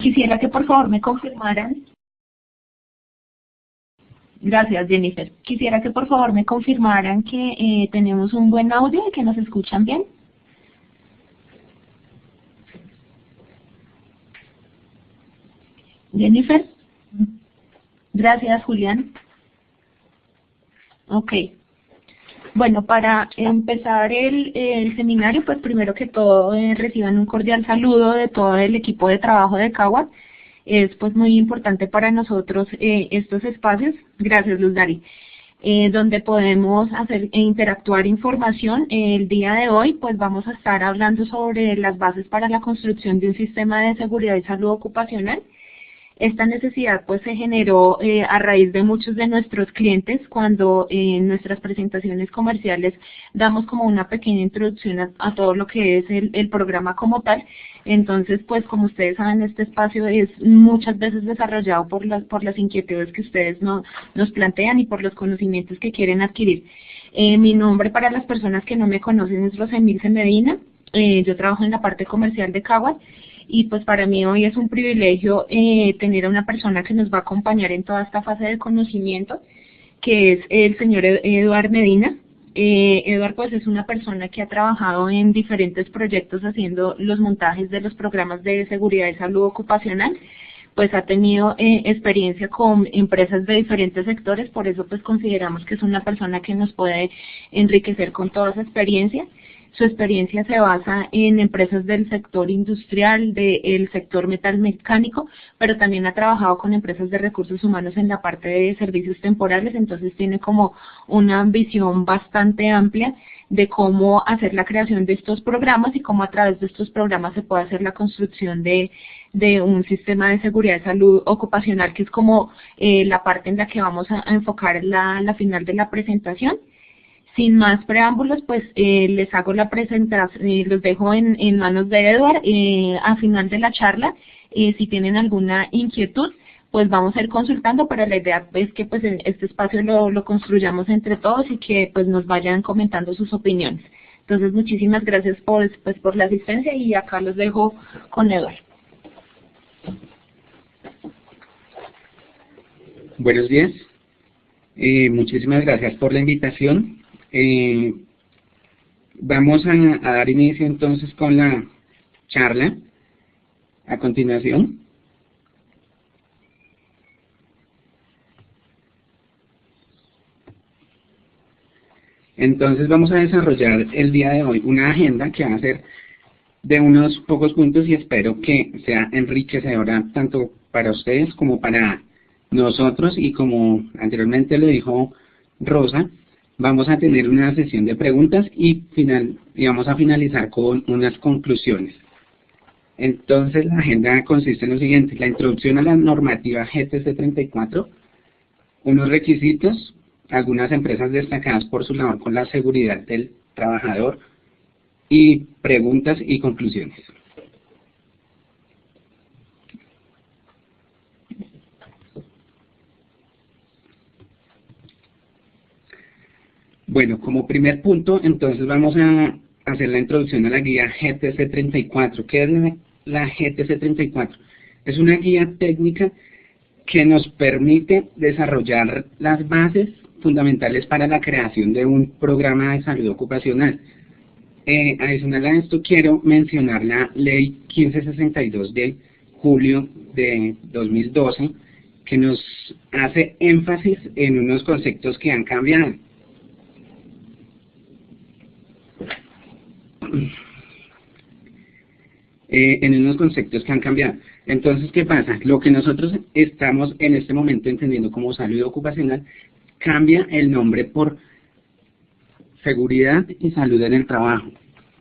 Quisiera que por favor me confirmaran. Gracias, Jennifer. Quisiera que por favor me confirmaran que tenemos un buen audio y que nos escuchan bien. Jennifer. Gracias, Julián. Ok. Bueno, para empezar el seminario, pues primero que todo reciban un cordial saludo de todo el equipo de trabajo de CAWAT. Es pues muy importante para nosotros estos espacios, gracias Luz Dari, donde podemos hacer e interactuar información. El día de hoy pues vamos a estar hablando sobre las bases para la construcción de un sistema de seguridad y salud ocupacional. Esta necesidad pues se generó a raíz de muchos de nuestros clientes cuando en nuestras presentaciones comerciales damos como una pequeña introducción a todo lo que es el programa como tal. Entonces pues como ustedes saben, este espacio es muchas veces desarrollado por las inquietudes que ustedes nos plantean y por los conocimientos que quieren adquirir. Mi nombre para las personas que no me conocen es Rosemilce Medina. Yo trabajo en la parte comercial de CAWAT. Y pues para mí hoy es un privilegio tener a una persona que nos va a acompañar en toda esta fase de conocimiento, que es el señor Eduard Medina. Eduard pues es una persona que ha trabajado en diferentes proyectos haciendo los montajes de los programas de seguridad y salud ocupacional. Pues ha tenido experiencia con empresas de diferentes sectores, por eso pues consideramos que es una persona que nos puede enriquecer con toda esa experiencia. Su experiencia se basa en empresas del sector industrial, del sector metalmecánico, pero también ha trabajado con empresas de recursos humanos en la parte de servicios temporales, entonces tiene como una visión bastante amplia de cómo hacer la creación de estos programas y cómo a través de estos programas se puede hacer la construcción de un sistema de seguridad y salud ocupacional, que es como la parte en la que vamos a enfocar la final de la presentación. Sin más preámbulos, pues les hago la presentación, los dejo en manos de Eduard. A final de la charla, si tienen alguna inquietud, pues vamos a ir consultando, pero la idea es que pues este espacio lo construyamos entre todos y que pues nos vayan comentando sus opiniones. Entonces, muchísimas gracias por la asistencia y acá los dejo con Eduard. Buenos días, muchísimas gracias por la invitación. Vamos a dar inicio entonces con la charla a continuación. Entonces vamos a desarrollar el día de hoy una agenda que va a ser de unos pocos puntos y espero que sea enriquecedora tanto para ustedes como para nosotros, y como anteriormente lo dijo Rosa, vamos a tener una sesión de preguntas y vamos a finalizar con unas conclusiones. Entonces la agenda consiste en lo siguiente: la introducción a la normativa GTC 34, unos requisitos, algunas empresas destacadas por su labor con la seguridad del trabajador, y preguntas y conclusiones. Bueno, como primer punto, entonces vamos a hacer la introducción a la guía GTC 34. ¿Qué es la GTC 34? Es una guía técnica que nos permite desarrollar las bases fundamentales para la creación de un programa de salud ocupacional. Adicional a esto, quiero mencionar la Ley 1562 de julio de 2012, que nos hace énfasis en unos conceptos que han cambiado. En unos conceptos que han cambiado. Entonces, ¿qué pasa? Lo que nosotros estamos en este momento entendiendo como salud ocupacional cambia el nombre por seguridad y salud en el trabajo.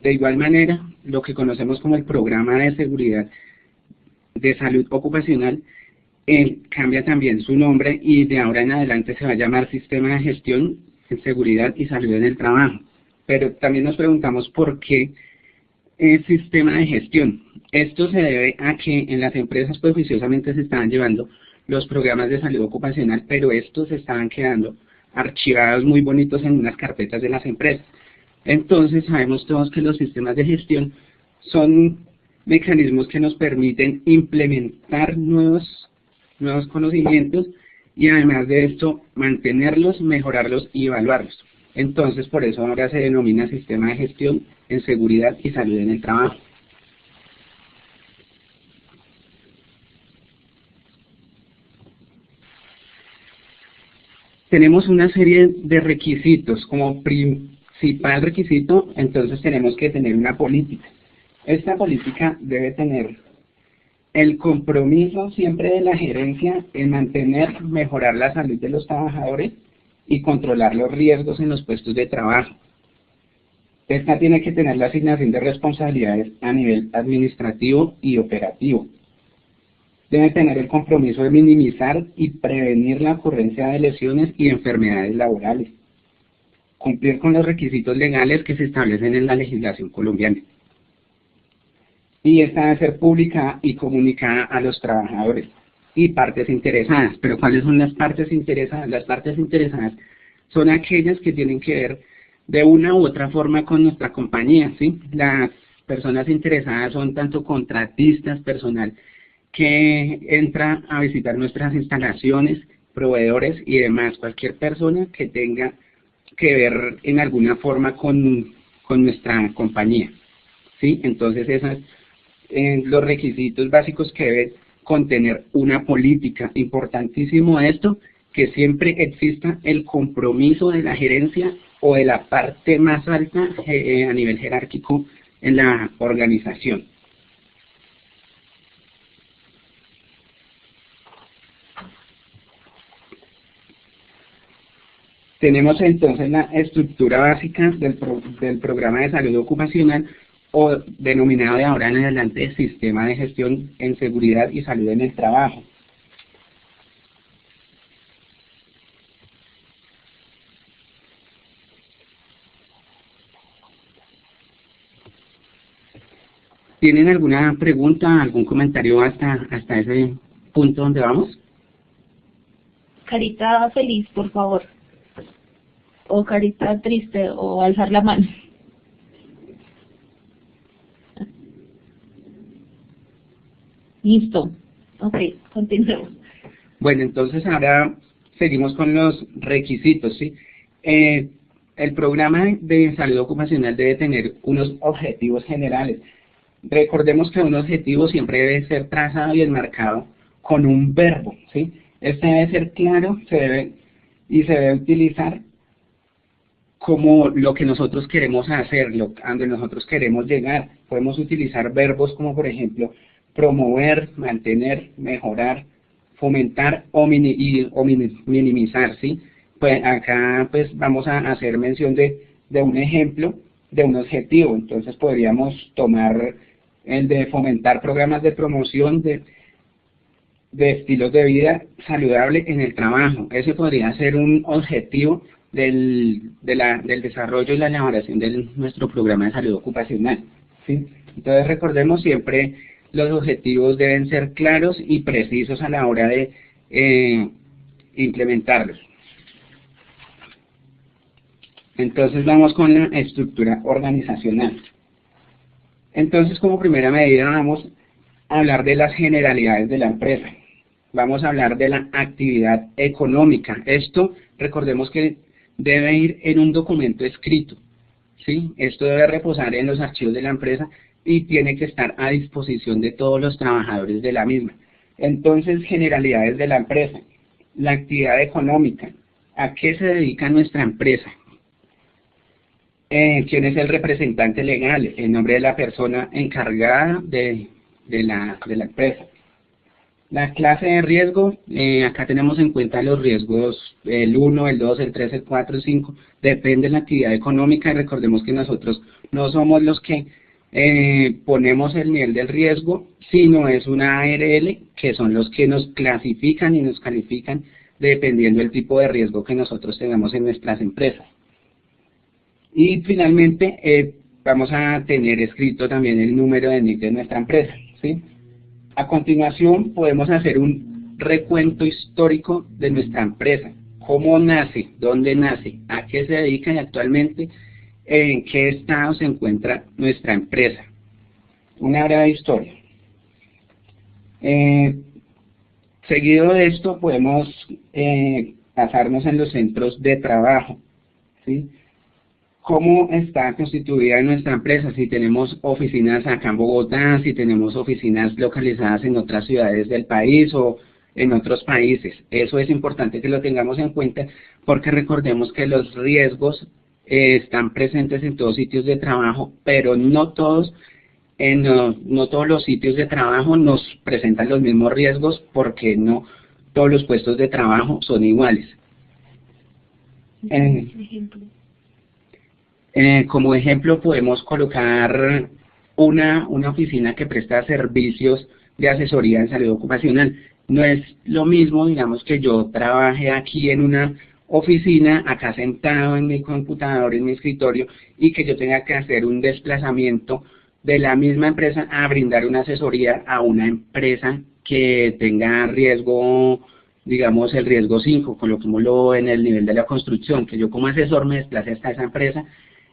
De igual manera, lo que conocemos como el programa de seguridad de salud ocupacional cambia también su nombre y de ahora en adelante se va a llamar Sistema de Gestión en Seguridad y Salud en el Trabajo. Pero también nos preguntamos por qué sistema de gestión. Esto se debe a que en las empresas pues juiciosamente se estaban llevando los programas de salud ocupacional, pero estos estaban quedando archivados muy bonitos en unas carpetas de las empresas. Entonces sabemos todos que los sistemas de gestión son mecanismos que nos permiten implementar nuevos conocimientos y además de esto mantenerlos, mejorarlos y evaluarlos. Entonces por eso ahora se denomina Sistema de Gestión en Seguridad y Salud en el Trabajo. Tenemos una serie de requisitos. Como principal requisito, entonces tenemos que tener una política. Esta política debe tener el compromiso siempre de la gerencia en mantener, mejorar la salud de los trabajadores y controlar los riesgos en los puestos de trabajo. Esta tiene que tener la asignación de responsabilidades a nivel administrativo y operativo. Debe tener el compromiso de minimizar y prevenir la ocurrencia de lesiones y enfermedades laborales. Cumplir con los requisitos legales que se establecen en la legislación colombiana. Y esta debe ser pública y comunicada a los trabajadores y partes interesadas. ¿Pero cuáles son las partes interesadas? Las partes interesadas son aquellas que tienen que ver de una u otra forma con nuestra compañía, ¿sí? Las personas interesadas son tanto contratistas, personal que entra a visitar nuestras instalaciones, proveedores y demás, cualquier persona que tenga que ver en alguna forma con nuestra compañía, ¿sí? Entonces esos los requisitos básicos que debe contener una política. Importantísimo esto, que siempre exista el compromiso de la gerencia o de la parte más alta a nivel jerárquico en la organización. Tenemos entonces la estructura básica del programa de salud ocupacional, o denominado de ahora en adelante Sistema de Gestión en Seguridad y Salud en el Trabajo. ¿Tienen alguna pregunta, algún comentario hasta ese punto donde vamos? Carita feliz, por favor. O carita triste, o alzar la mano. Listo. Ok, continuemos. Bueno, entonces ahora seguimos con los requisitos, ¿sí? El programa de salud ocupacional debe tener unos objetivos generales. Recordemos que un objetivo siempre debe ser trazado y enmarcado con un verbo, ¿sí? Este debe ser claro, se debe utilizar como lo que nosotros queremos hacer, a donde nosotros queremos llegar. Podemos utilizar verbos como, por ejemplo, promover, mantener, mejorar, fomentar o minimizar, ¿sí? Pues acá pues vamos a hacer mención de un ejemplo, de un objetivo. Entonces podríamos tomar el de fomentar programas de promoción de estilos de vida saludable en el trabajo. Ese podría ser un objetivo del desarrollo y la elaboración de nuestro programa de salud ocupacional, ¿sí? Entonces recordemos siempre, los objetivos deben ser claros y precisos a la hora de implementarlos. Entonces vamos con la estructura organizacional. Entonces, como primera medida vamos a hablar de las generalidades de la empresa. Vamos a hablar de la actividad económica. Esto, recordemos que debe ir en un documento escrito, ¿sí? Esto debe reposar en los archivos de la empresa y tiene que estar a disposición de todos los trabajadores de la misma. Entonces, generalidades de la empresa. La actividad económica. ¿A qué se dedica nuestra empresa? ¿Quién es el representante legal? El nombre de la persona encargada de la empresa. La clase de riesgo, acá tenemos en cuenta los riesgos, el 1, el 2, el 3, el 4, el 5, depende de la actividad económica, y recordemos que nosotros no somos los que ponemos el nivel del riesgo, sino es una ARL, que son los que nos clasifican y nos califican dependiendo del tipo de riesgo que nosotros tengamos en nuestras empresas. Y finalmente vamos a tener escrito también el número de NIC de nuestra empresa, ¿sí? A continuación podemos hacer un recuento histórico de nuestra empresa. ¿Cómo nace? ¿Dónde nace? ¿A qué se dedica? Y actualmente, ¿en qué estado se encuentra nuestra empresa? una breve historia. Seguido de esto podemos basarnos en los centros de trabajo, ¿sí? ¿Cómo está constituida nuestra empresa? Si tenemos oficinas acá en Bogotá, si tenemos oficinas localizadas en otras ciudades del país o en otros países. Eso es importante que lo tengamos en cuenta porque recordemos que los riesgos están presentes en todos sitios de trabajo, pero no todos los sitios de trabajo nos presentan los mismos riesgos porque no todos los puestos de trabajo son iguales. Como ejemplo podemos colocar una oficina que presta servicios de asesoría en salud ocupacional. No es lo mismo, digamos, que yo trabaje aquí en una oficina, acá sentado en mi computador, en mi escritorio, y que yo tenga que hacer un desplazamiento de la misma empresa a brindar una asesoría a una empresa que tenga riesgo, digamos, el riesgo 5, coloquémoslo en el nivel de la construcción, que yo como asesor me desplace hasta esa empresa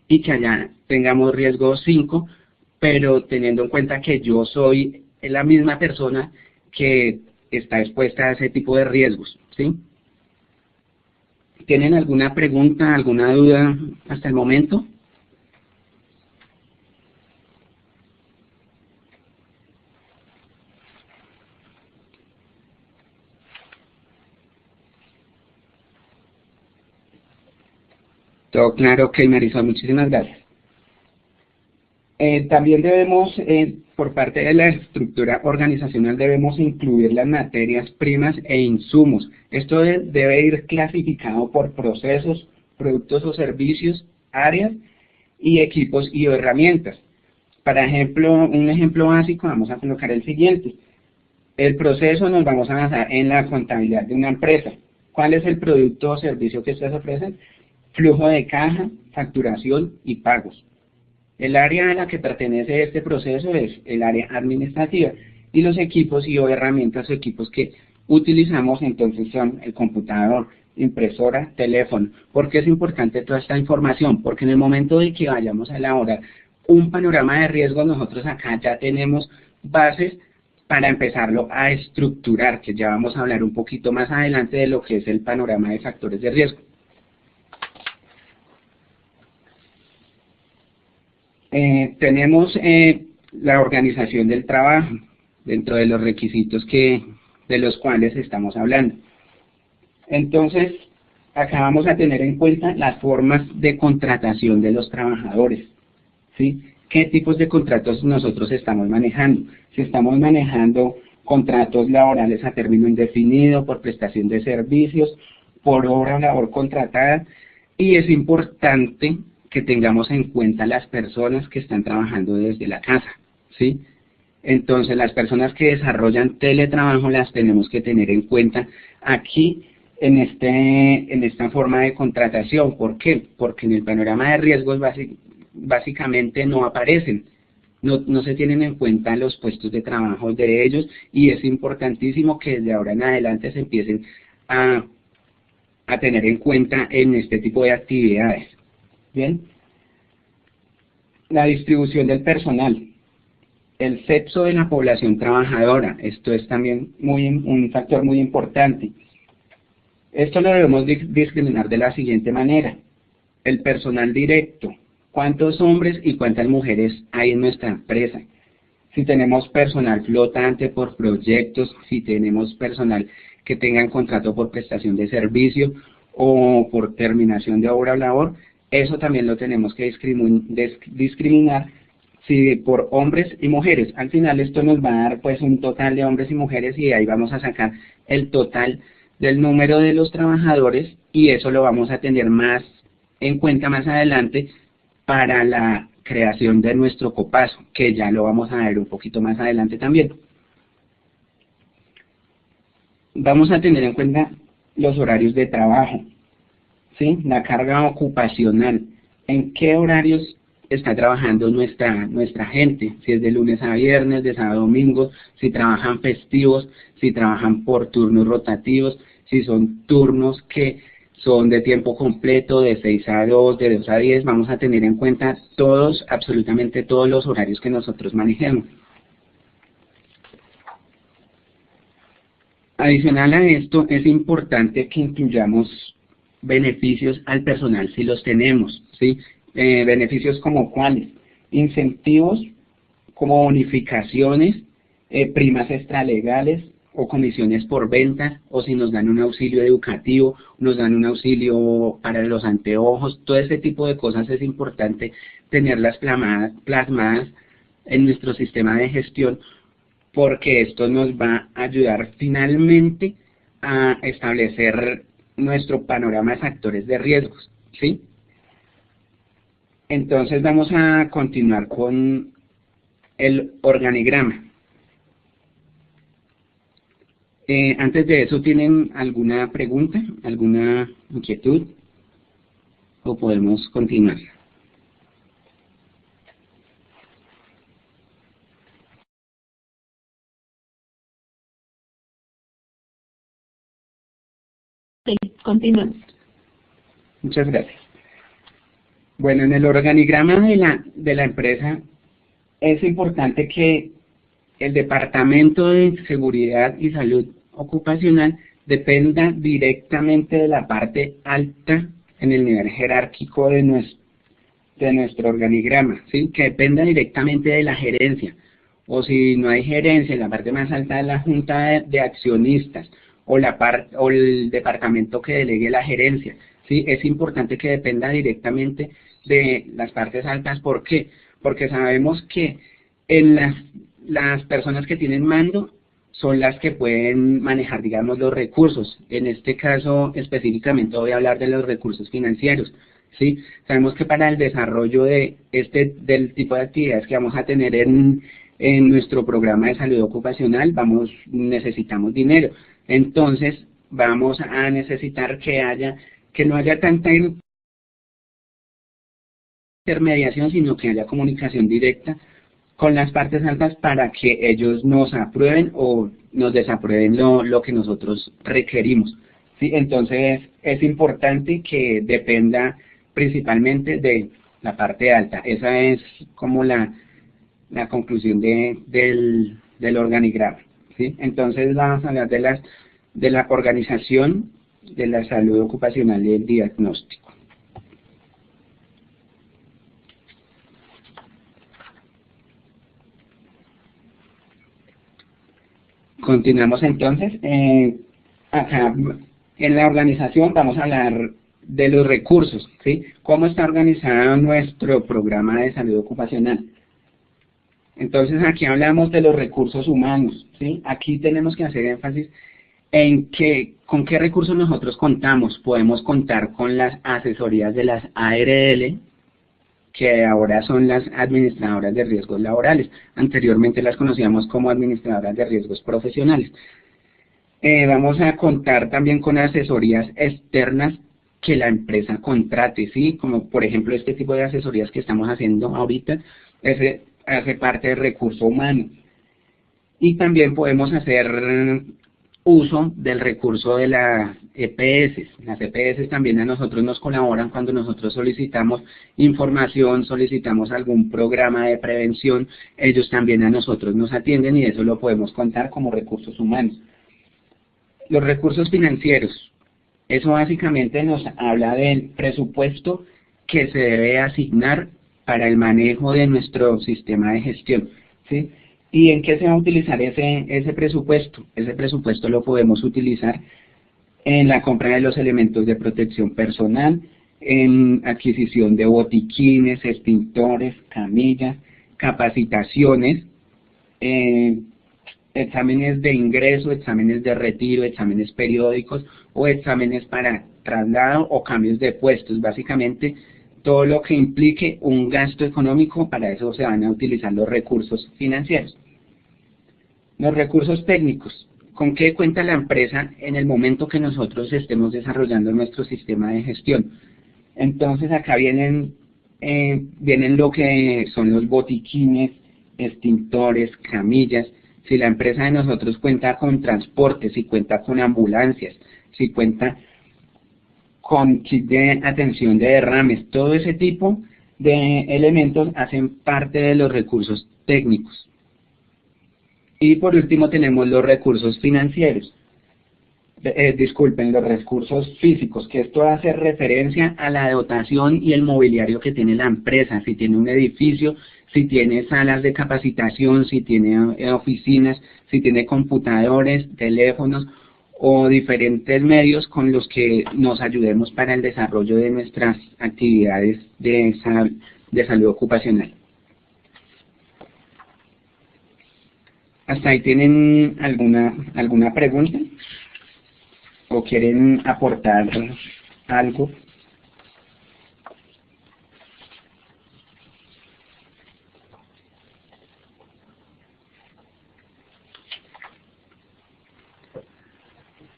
y que allá tengamos riesgo 5, pero teniendo en cuenta que yo soy la misma persona que está expuesta a ese tipo de riesgos, ¿sí? ¿Tienen alguna pregunta, alguna duda hasta el momento? Todo claro, ok, Marisol, muchísimas gracias. También debemos, por parte de la estructura organizacional, debemos incluir las materias primas e insumos. Esto debe ir clasificado por procesos, productos o servicios, áreas y equipos y herramientas. Para ejemplo, un ejemplo básico, vamos a colocar el siguiente. El proceso nos vamos a basar en la contabilidad de una empresa. ¿Cuál es el producto o servicio que ustedes ofrecen? Flujo de caja, facturación y pagos. El área a la que pertenece este proceso es el área administrativa y los equipos y o herramientas o equipos que utilizamos entonces son el computador, impresora, teléfono. ¿Por qué es importante toda esta información? Porque en el momento de que vayamos a elaborar un panorama de riesgo, nosotros acá ya tenemos bases para empezarlo a estructurar, que ya vamos a hablar un poquito más adelante de lo que es el panorama de factores de riesgo. Tenemos la organización del trabajo dentro de los requisitos de los cuales estamos hablando. Entonces, acá vamos a tener en cuenta las formas de contratación de los trabajadores, ¿sí? ¿Qué tipos de contratos nosotros estamos manejando? Si estamos manejando contratos laborales a término indefinido, por prestación de servicios, por obra o labor contratada, y es importante que tengamos en cuenta las personas que están trabajando desde la casa, ¿sí? Entonces, las personas que desarrollan teletrabajo las tenemos que tener en cuenta aquí en esta forma de contratación. ¿Por qué? Porque en el panorama de riesgos básicamente no aparecen, no se tienen en cuenta los puestos de trabajo de ellos y es importantísimo que desde ahora en adelante se empiecen a tener en cuenta en este tipo de actividades. Bien, la distribución del personal, el sexo de la población trabajadora, esto es también un factor muy importante. Esto lo debemos discriminar de la siguiente manera. El personal directo, cuántos hombres y cuántas mujeres hay en nuestra empresa. Si tenemos personal flotante por proyectos, si tenemos personal que tengan contrato por prestación de servicio o por terminación de obra o labor, eso también lo tenemos que discriminar por hombres y mujeres. Al final esto nos va a dar pues un total de hombres y mujeres y ahí vamos a sacar el total del número de los trabajadores y eso lo vamos a tener más en cuenta más adelante para la creación de nuestro copazo, que ya lo vamos a ver un poquito más adelante también. Vamos a tener en cuenta los horarios de trabajo, ¿sí? La carga ocupacional, en qué horarios está trabajando nuestra gente, si es de lunes a viernes, de sábado a domingo, si trabajan festivos, si trabajan por turnos rotativos, si son turnos que son de tiempo completo, de 6 a 2, de 2 a 10, vamos a tener en cuenta todos, absolutamente todos los horarios que nosotros manejemos. Adicional a esto, es importante que incluyamos beneficios al personal si los tenemos, ¿sí? Beneficios como cuáles, incentivos como bonificaciones, primas extralegales o comisiones por ventas, o si nos dan un auxilio educativo, nos dan un auxilio para los anteojos, todo ese tipo de cosas es importante tenerlas plasmadas en nuestro sistema de gestión, porque esto nos va a ayudar finalmente a establecer nuestro panorama de factores de riesgos, ¿sí? Entonces vamos a continuar con el organigrama. Antes de eso, ¿tienen alguna pregunta, alguna inquietud? ¿O podemos continuar? Sí, continuemos. Muchas gracias. Bueno, en el organigrama de la empresa es importante que el Departamento de Seguridad y Salud Ocupacional dependa directamente de la parte alta en el nivel jerárquico de nuestro organigrama, ¿sí? Que dependa directamente de la gerencia, o si no hay gerencia, en la parte más alta de la junta de accionistas, o el departamento que delegue la gerencia, ¿sí? Es importante que dependa directamente de las partes altas. ¿Por qué? Porque sabemos que en las personas que tienen mando son las que pueden manejar, digamos, los recursos. En este caso específicamente voy a hablar de los recursos financieros, ¿sí? Sabemos que para el desarrollo del tipo de actividades que vamos a tener en nuestro programa de salud ocupacional, necesitamos dinero. Entonces vamos a necesitar que no haya tanta intermediación, sino que haya comunicación directa con las partes altas para que ellos nos aprueben o nos desaprueben lo que nosotros requerimos, ¿sí? Entonces es importante que dependa principalmente de la parte alta. Esa es como la conclusión del organigrama, ¿sí? Entonces vamos a hablar de la organización de la salud ocupacional y el diagnóstico. Continuamos entonces. Acá en la organización vamos a hablar de los recursos, ¿sí? ¿Cómo está organizado nuestro programa de salud ocupacional? Entonces aquí hablamos de los recursos humanos, ¿sí? Aquí tenemos que hacer énfasis en con qué recursos nosotros contamos. Podemos contar con las asesorías de las ARL, que ahora son las administradoras de riesgos laborales. Anteriormente las conocíamos como administradoras de riesgos profesionales. Vamos a contar también con asesorías externas que la empresa contrate, ¿sí? Como por ejemplo este tipo de asesorías que estamos haciendo ahorita, hace parte del recurso humano. Y también podemos hacer uso del recurso de las EPS. Las EPS también a nosotros nos colaboran cuando nosotros solicitamos información, solicitamos algún programa de prevención, ellos también a nosotros nos atienden y eso lo podemos contar como recursos humanos. Los recursos financieros, eso básicamente nos habla del presupuesto que se debe asignar para el manejo de nuestro sistema de gestión, ¿sí? ¿Y en qué se va a utilizar ese presupuesto? Ese presupuesto lo podemos utilizar en la compra de los elementos de protección personal, en adquisición de botiquines, extintores, camillas, capacitaciones, exámenes de ingreso, exámenes de retiro, exámenes periódicos o exámenes para traslado o cambios de puestos. Básicamente todo lo que implique un gasto económico, para eso se van a utilizar los recursos financieros. Los recursos técnicos, ¿con qué cuenta la empresa en el momento que nosotros estemos desarrollando nuestro sistema de gestión? Entonces acá vienen lo que son los botiquines, extintores, camillas. Si la empresa de nosotros cuenta con transporte, si cuenta con ambulancias, si cuenta con kit de atención de derrames. Todo ese tipo de elementos hacen parte de los recursos técnicos. Y por último tenemos los recursos financieros. Disculpen, los recursos físicos, que esto hace referencia a la dotación y el mobiliario que tiene la empresa, si tiene un edificio, si tiene salas de capacitación, si tiene oficinas, si tiene computadores, teléfonos o diferentes medios con los que nos ayudemos para el desarrollo de nuestras actividades de salud ocupacional. ¿Hasta ahí tienen alguna pregunta? ¿O quieren aportar algo?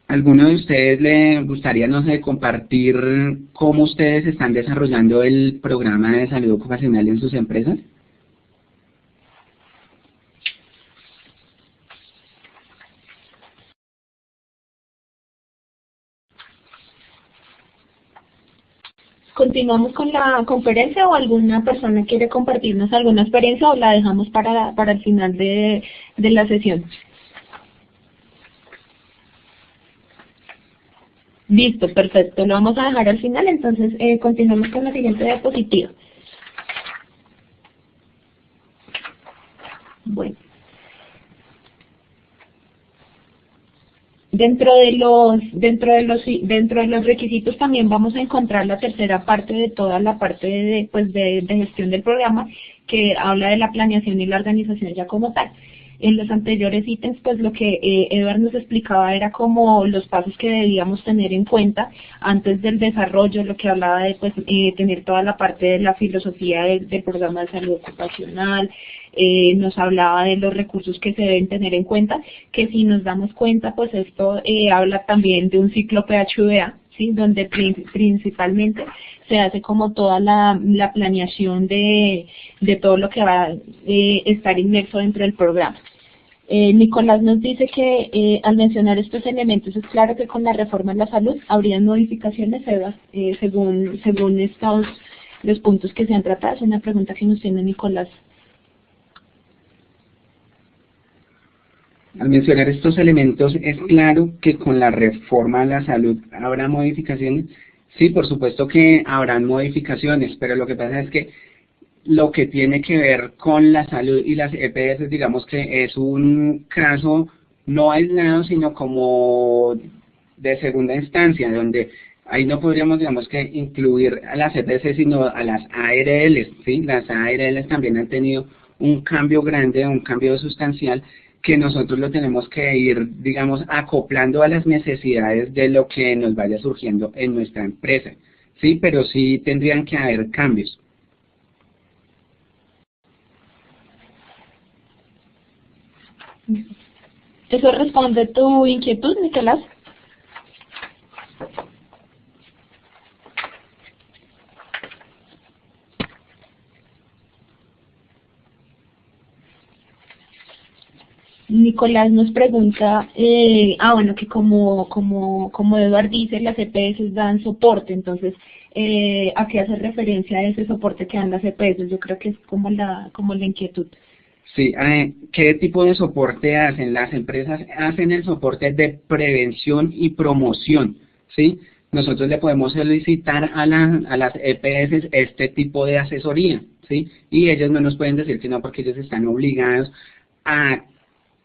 ¿Alguno de ustedes le gustaría, no sé, compartir cómo ustedes están desarrollando el programa de salud ocupacional en sus empresas? ¿Continuamos con la conferencia o alguna persona quiere compartirnos alguna experiencia o la dejamos para el final de la sesión? Listo, perfecto. Lo vamos a dejar al final, entonces continuamos con la siguiente diapositiva. Bueno. Dentro de los requisitos también vamos a encontrar la tercera parte de toda la parte de gestión del programa, que habla de la planeación y la organización ya como tal. En los anteriores ítems, pues lo que Edward nos explicaba era como los pasos que debíamos tener en cuenta antes del desarrollo, lo que hablaba de pues tener toda la parte de la filosofía del programa de salud ocupacional, nos hablaba de los recursos que se deben tener en cuenta, que si nos damos cuenta, pues esto habla también de un ciclo PHVA, ¿sí? Donde principalmente se hace como toda la planeación de todo lo que va a estar inmerso dentro del programa. Nicolás nos dice que al mencionar estos elementos es claro que con la reforma en la salud habrían modificaciones, Eva, según los puntos que se han tratado. Es una pregunta que nos tiene Nicolás. Al mencionar estos elementos, ¿es claro que con la reforma a la salud habrá modificaciones? Sí, por supuesto que habrán modificaciones, pero lo que pasa es que lo que tiene que ver con la salud y las EPS, digamos que es un caso no aislado, sino como de segunda instancia, donde ahí no podríamos, digamos que incluir a las EPS, sino a las ARLs, ¿sí? Las ARLs también han tenido un cambio grande, un cambio sustancial, que nosotros lo tenemos que ir, digamos, acoplando a las necesidades de lo que nos vaya surgiendo en nuestra empresa, ¿sí? Pero sí tendrían que haber cambios. ¿Eso responde tu inquietud, Nicolás? Nicolás nos pregunta, bueno, que como Eduard dice, las EPS dan soporte, entonces, ¿a qué hace referencia ese soporte que dan las EPS? Yo creo que es como la inquietud. Sí, ¿qué tipo de soporte hacen? Las empresas hacen el soporte de prevención y promoción, ¿sí? Nosotros le podemos solicitar a las EPS este tipo de asesoría, ¿sí? Y ellos no nos pueden decir que no, porque ellos están obligados a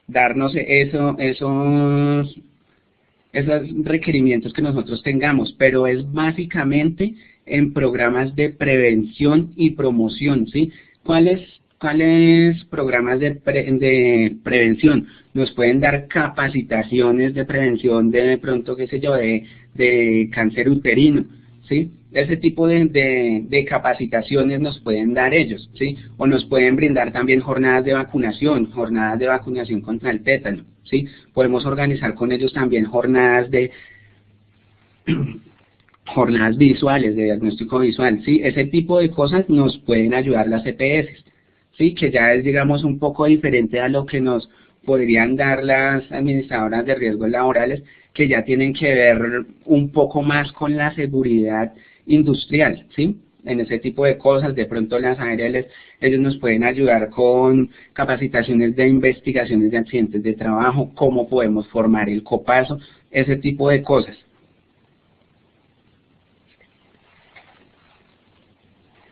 darnos esos requerimientos que nosotros tengamos, pero es básicamente en programas de prevención y promoción, ¿sí? ¿Cuáles programas de prevención? Nos pueden dar capacitaciones de prevención de pronto, qué sé yo, de cáncer uterino, ¿sí? Ese tipo de capacitaciones nos pueden dar ellos, ¿sí? O nos pueden brindar también jornadas de vacunación contra el tétano, ¿sí? Podemos organizar con ellos también jornadas visuales, de diagnóstico visual, ¿sí? Ese tipo de cosas nos pueden ayudar las EPS, ¿sí? Que ya es, digamos, un poco diferente a lo que nos podrían dar las administradoras de riesgos laborales, que ya tienen que ver un poco más con la seguridad industrial, ¿sí? En ese tipo de cosas. De pronto las ARLs, ellos nos pueden ayudar con capacitaciones de investigaciones de accidentes de trabajo, cómo podemos formar el copazo, ese tipo de cosas.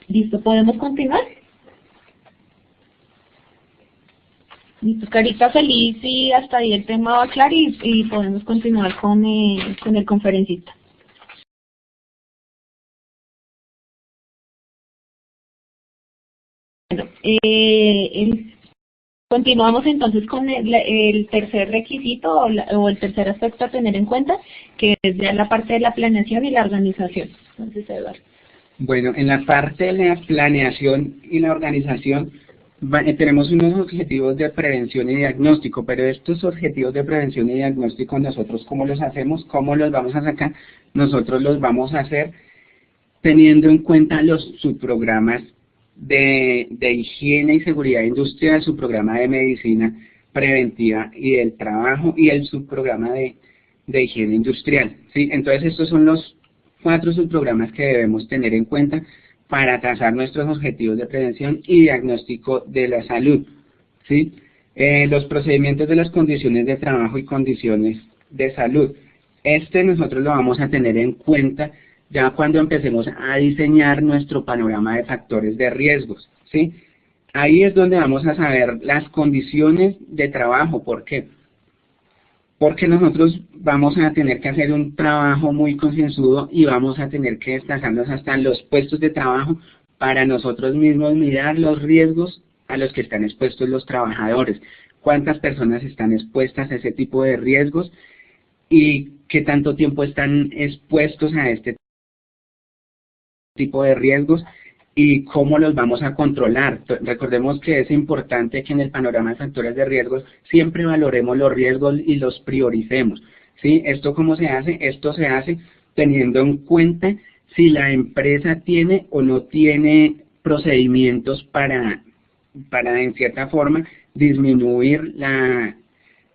Listo, ¿podemos continuar? Listo, carita feliz, y hasta ahí el tema va claro, y podemos continuar con el conferencista. Bueno, continuamos entonces con el tercer requisito o el tercer aspecto a tener en cuenta, que es ya la parte de la planeación y la organización. Entonces, Eduardo. Bueno, en la parte de la planeación y la organización tenemos unos objetivos de prevención y diagnóstico, pero estos objetivos de prevención y diagnóstico, nosotros ¿cómo los hacemos? ¿Cómo los vamos a sacar? Nosotros los vamos a hacer teniendo en cuenta los subprogramas de higiene y seguridad industrial, el subprograma de medicina preventiva y del trabajo, y el subprograma de higiene industrial, ¿sí? Entonces estos son los 4 subprogramas que debemos tener en cuenta para trazar nuestros objetivos de prevención y diagnóstico de la salud, ¿sí? Los procedimientos de las condiciones de trabajo y condiciones de salud. Nosotros lo vamos a tener en cuenta ya cuando empecemos a diseñar nuestro panorama de factores de riesgos, ¿sí? Ahí es donde vamos a saber las condiciones de trabajo. ¿Por qué? Porque nosotros vamos a tener que hacer un trabajo muy concienzudo y vamos a tener que desplazarnos hasta los puestos de trabajo para nosotros mismos mirar los riesgos a los que están expuestos los trabajadores, cuántas personas están expuestas a ese tipo de riesgos y qué tanto tiempo están expuestos a este tipo de riesgos y cómo los vamos a controlar. Recordemos que es importante que en el panorama de factores de riesgos siempre valoremos los riesgos y los prioricemos, ¿sí? ¿Esto cómo se hace? Esto se hace teniendo en cuenta si la empresa tiene o no tiene procedimientos para en cierta forma disminuir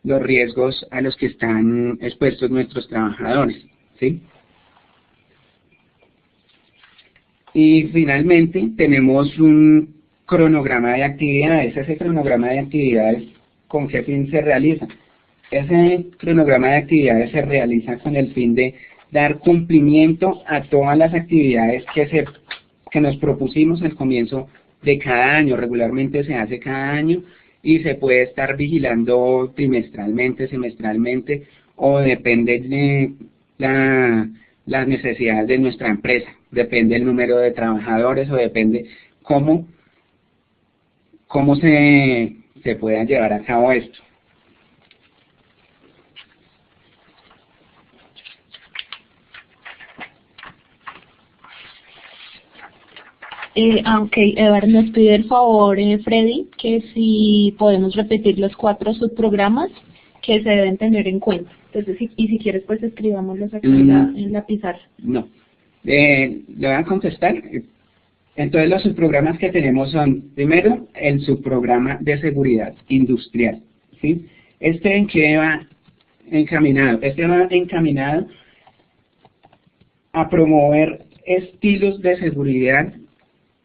los riesgos a los que están expuestos nuestros trabajadores, ¿sí? Y finalmente tenemos un cronograma de actividades. Ese cronograma de actividades, ¿con qué fin se realiza? Ese cronograma de actividades se realiza con el fin de dar cumplimiento a todas las actividades que nos propusimos al comienzo de cada año. Regularmente se hace cada año y se puede estar vigilando trimestralmente, semestralmente, o depende de las necesidades de nuestra empresa. Depende el número de trabajadores o depende cómo se pueda llevar a cabo esto. Ok, Eduardo, nos pide el favor, Freddy, que si podemos repetir los 4 subprogramas que se deben tener en cuenta. Entonces, si quieres, pues escribámoslos aquí en la pizarra. No. Le voy a contestar. Entonces los subprogramas que tenemos son, primero, el subprograma de seguridad industrial, ¿sí? ¿En qué va encaminado? Va encaminado a promover estilos de seguridad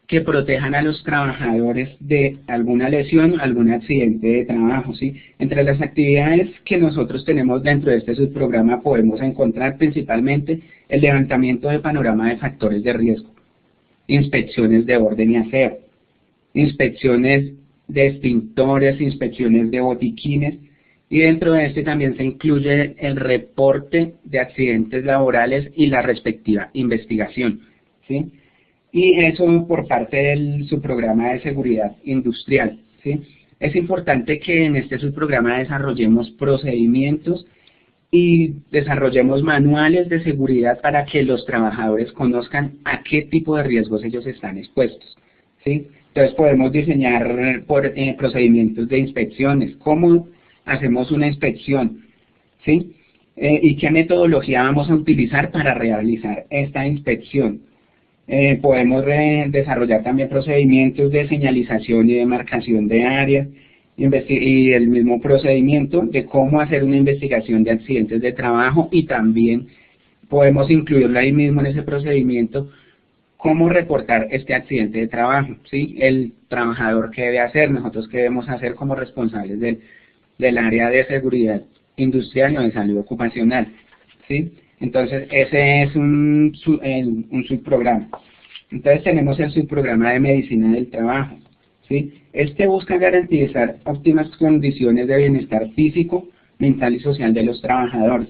que protejan a los trabajadores de alguna lesión o algún accidente de trabajo, ¿sí? Entre las actividades que nosotros tenemos dentro de este subprograma podemos encontrar principalmente el levantamiento de panorama de factores de riesgo, inspecciones de orden y aseo, inspecciones de extintores, inspecciones de botiquines, y dentro de este también se incluye el reporte de accidentes laborales y la respectiva investigación, ¿sí? Y eso por parte del subprograma de seguridad industrial, ¿sí? Es importante que en este subprograma desarrollemos procedimientos y desarrollemos manuales de seguridad para que los trabajadores conozcan a qué tipo de riesgos ellos están expuestos, ¿sí? Entonces podemos diseñar procedimientos de inspecciones, cómo hacemos una inspección, ¿sí? Y qué metodología vamos a utilizar para realizar esta inspección. Podemos desarrollar también procedimientos de señalización y de marcación de áreas, y el mismo procedimiento de cómo hacer una investigación de accidentes de trabajo, y también podemos incluirlo ahí mismo en ese procedimiento, cómo reportar este accidente de trabajo, ¿sí? El trabajador qué debe hacer, nosotros qué debemos hacer como responsables del área de seguridad industrial o de salud ocupacional, ¿sí? Entonces ese es un subprograma. Entonces tenemos el subprograma de medicina del trabajo, ¿sí? Este busca garantizar óptimas condiciones de bienestar físico, mental y social de los trabajadores,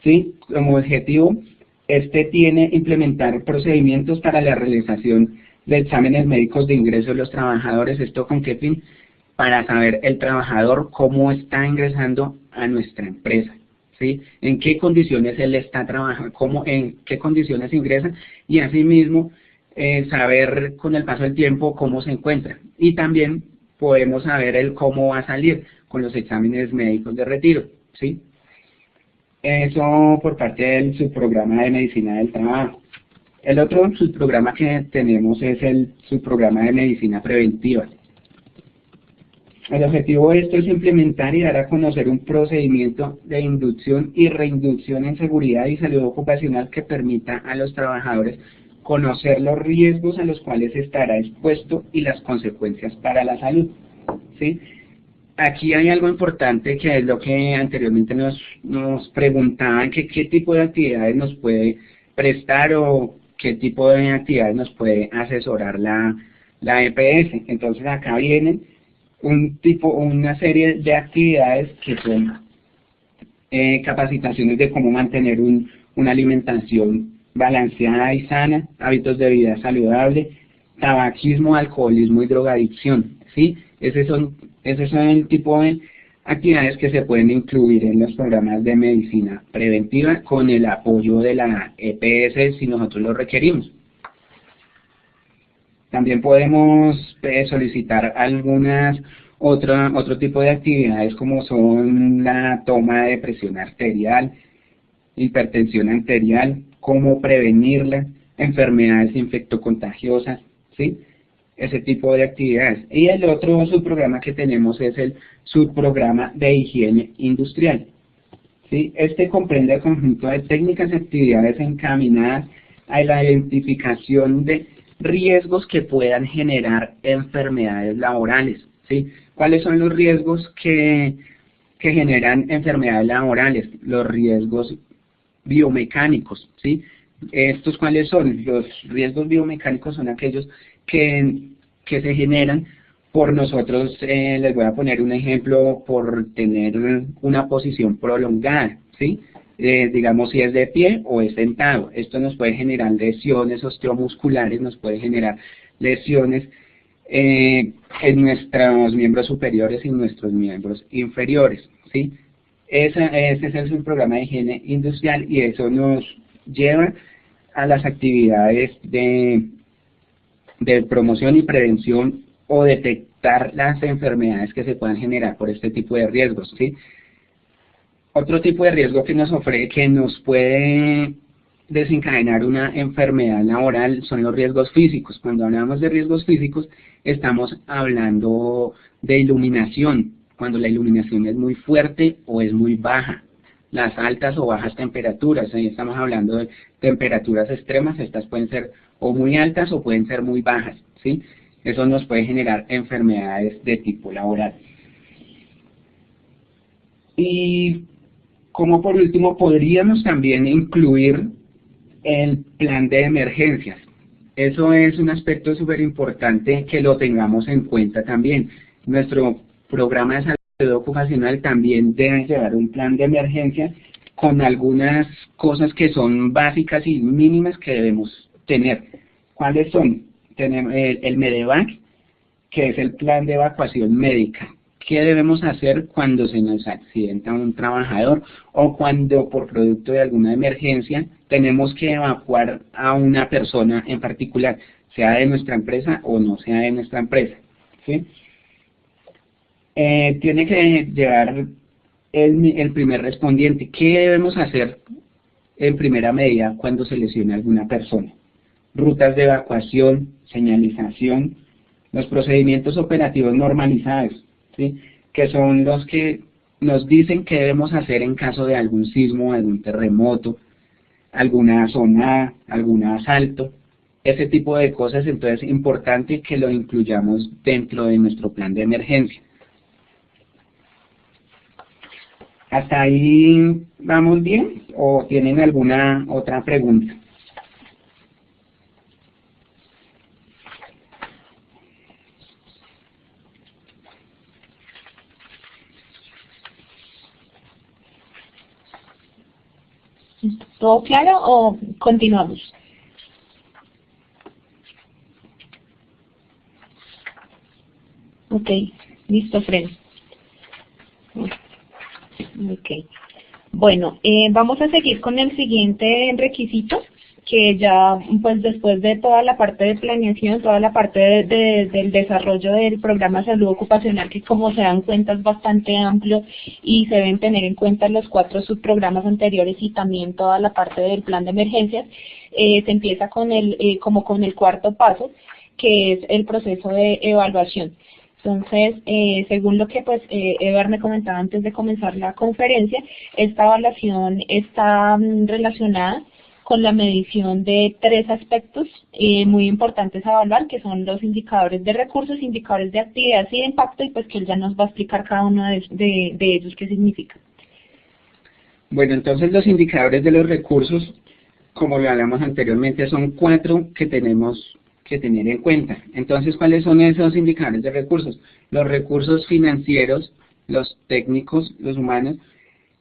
¿sí? Como objetivo, tiene implementar procedimientos para la realización de exámenes médicos de ingreso de los trabajadores. ¿Esto con qué fin? Para saber el trabajador cómo está ingresando a nuestra empresa, ¿sí? En qué condiciones él está trabajando, en qué condiciones ingresa, y asimismo saber con el paso del tiempo cómo se encuentra. Y también podemos saber el cómo va a salir con los exámenes médicos de retiro, ¿sí? Eso por parte del subprograma de medicina del trabajo. El otro subprograma que tenemos es el subprograma de medicina preventiva. El objetivo de esto es implementar y dar a conocer un procedimiento de inducción y reinducción en seguridad y salud ocupacional que permita a los trabajadores conocer los riesgos a los cuales estará expuesto y las consecuencias para la salud, ¿sí? Aquí hay algo importante, que es lo que anteriormente nos preguntaban, que qué tipo de actividades nos puede prestar o qué tipo de actividades nos puede asesorar la EPS. Entonces acá vienen una serie de actividades que son capacitaciones de cómo mantener una alimentación balanceada y sana, hábitos de vida saludable, tabaquismo, alcoholismo y drogadicción, ¿sí? Ese son el tipo de actividades que se pueden incluir en los programas de medicina preventiva con el apoyo de la EPS si nosotros lo requerimos. También podemos solicitar otro tipo de actividades, como son la toma de presión arterial, hipertensión arterial, cómo prevenirla, enfermedades infectocontagiosas, ¿sí? Ese tipo de actividades. Y el otro subprograma que tenemos es el subprograma de higiene industrial, ¿sí? Este comprende el conjunto de técnicas y actividades encaminadas a la identificación de riesgos que puedan generar enfermedades laborales, ¿sí? ¿Cuáles son los riesgos que generan enfermedades laborales? Los riesgos biomecánicos, ¿sí? ¿Estos cuáles son? Los riesgos biomecánicos son aquellos que se generan por nosotros, les voy a poner un ejemplo, por tener una posición prolongada, ¿sí? Digamos si es de pie o es sentado. Esto nos puede generar lesiones osteomusculares, nos puede generar lesiones en nuestros miembros superiores y nuestros miembros inferiores, ¿sí? Ese es el subprograma de higiene industrial, y eso nos lleva a las actividades de promoción y prevención o detectar las enfermedades que se puedan generar por este tipo de riesgos, ¿sí? Otro tipo de riesgo que nos puede desencadenar una enfermedad laboral son los riesgos físicos. Cuando hablamos de riesgos físicos, estamos hablando de iluminación, cuando la iluminación es muy fuerte o es muy baja, las altas o bajas temperaturas. Ahí estamos hablando de temperaturas extremas, estas pueden ser o muy altas o pueden ser muy bajas, ¿sí? Eso nos puede generar enfermedades de tipo laboral. Y como por último, podríamos también incluir el plan de emergencias. Eso es un aspecto súper importante que lo tengamos en cuenta también. Nuestro programa de salud ocupacional también debe llevar un plan de emergencia con algunas cosas que son básicas y mínimas que debemos tener. ¿Cuáles son? Tenemos el MEDEVAC, que es el plan de evacuación médica. ¿Qué debemos hacer cuando se nos accidenta un trabajador o cuando por producto de alguna emergencia tenemos que evacuar a una persona en particular, sea de nuestra empresa o no sea de nuestra empresa, ¿sí? Tiene que llevar el primer respondiente. ¿Qué debemos hacer en primera medida cuando se lesiona alguna persona? Rutas de evacuación, señalización, los procedimientos operativos normalizados, ¿sí? que son los que nos dicen qué debemos hacer en caso de algún sismo, algún terremoto, alguna zona, algún asalto, ese tipo de cosas. Entonces es importante que lo incluyamos dentro de nuestro plan de emergencia. ¿Hasta ahí vamos bien o tienen alguna otra pregunta? ¿Todo claro o continuamos? Ok, listo, Fred. Ok. Bueno, vamos a seguir con el siguiente requisito, que ya pues después de toda la parte de planeación, toda la parte del desarrollo del programa de salud ocupacional, que como se dan cuenta es bastante amplio y se deben tener en cuenta los 4 subprogramas anteriores y también toda la parte del plan de emergencias, se empieza con como con el cuarto paso, que es el proceso de evaluación. Entonces, según lo que pues Edgar me comentaba antes de comenzar la conferencia, esta evaluación está relacionada con la medición de 3 aspectos muy importantes a evaluar, que son los indicadores de recursos, indicadores de actividad y de impacto, y pues que él ya nos va a explicar cada uno de ellos qué significa. Bueno, entonces los indicadores de los recursos, como lo hablamos anteriormente, son 4 que tenemos que tener en cuenta. Entonces, ¿cuáles son esos indicadores de recursos? Los recursos financieros, los técnicos, los humanos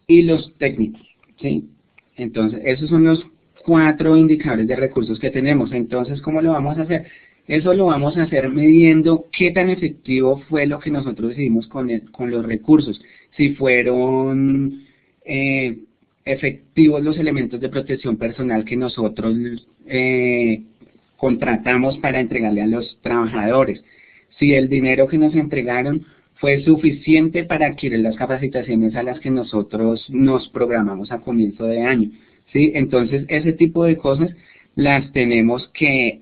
y los técnicos, ¿sí? Entonces, esos son los 4 indicadores de recursos que tenemos. Entonces, ¿cómo lo vamos a hacer? Eso lo vamos a hacer midiendo qué tan efectivo fue lo que nosotros hicimos con los recursos. Si fueron efectivos los elementos de protección personal que nosotros contratamos para entregarle a los trabajadores. Si el dinero que nos entregaron fue suficiente para adquirir las capacitaciones a las que nosotros nos programamos a comienzo de año, ¿sí? Entonces, ese tipo de cosas las tenemos que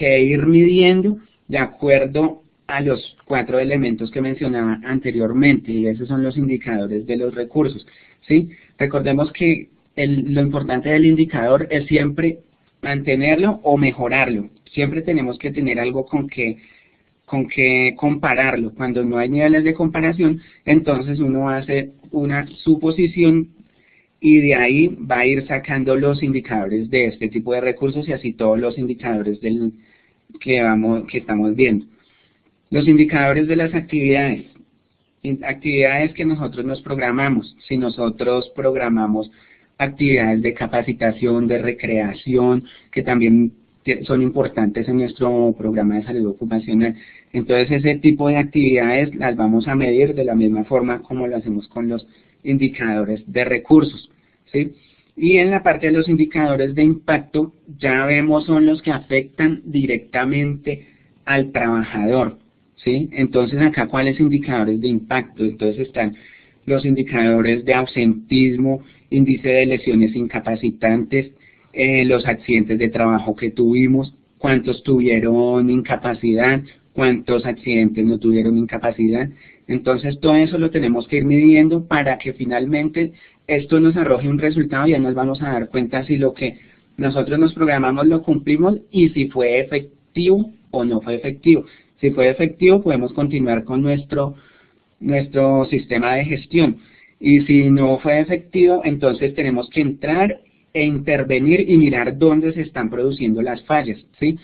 ir midiendo de acuerdo a los 4 elementos que mencionaba anteriormente, y esos son los indicadores de los recursos, ¿sí? Recordemos que lo importante del indicador es siempre mantenerlo o mejorarlo. Siempre tenemos que tener algo con que compararlo. Cuando no hay niveles de comparación, entonces uno hace una suposición y de ahí va a ir sacando los indicadores de este tipo de recursos y así todos los indicadores que estamos viendo. Los indicadores de las actividades. Actividades que nosotros nos programamos. Si nosotros programamos actividades de capacitación, de recreación, que también son importantes en nuestro programa de salud ocupacional. Entonces ese tipo de actividades las vamos a medir de la misma forma como lo hacemos con los indicadores de recursos, ¿sí? Y en la parte de los indicadores de impacto ya vemos son los que afectan directamente al trabajador, ¿sí? Entonces acá cuáles indicadores de impacto. Entonces están los indicadores de ausentismo, índice de lesiones incapacitantes, los accidentes de trabajo que tuvimos, cuántos tuvieron incapacidad, cuántos accidentes no tuvieron incapacidad. Entonces todo eso lo tenemos que ir midiendo para que finalmente esto nos arroje un resultado y ya nos vamos a dar cuenta si lo que nosotros nos programamos lo cumplimos y si fue efectivo o no fue efectivo. Si fue efectivo podemos continuar con nuestro sistema de gestión. Y si no fue efectivo, entonces tenemos que entrar e intervenir y mirar dónde se están produciendo las fallas, ¿sí?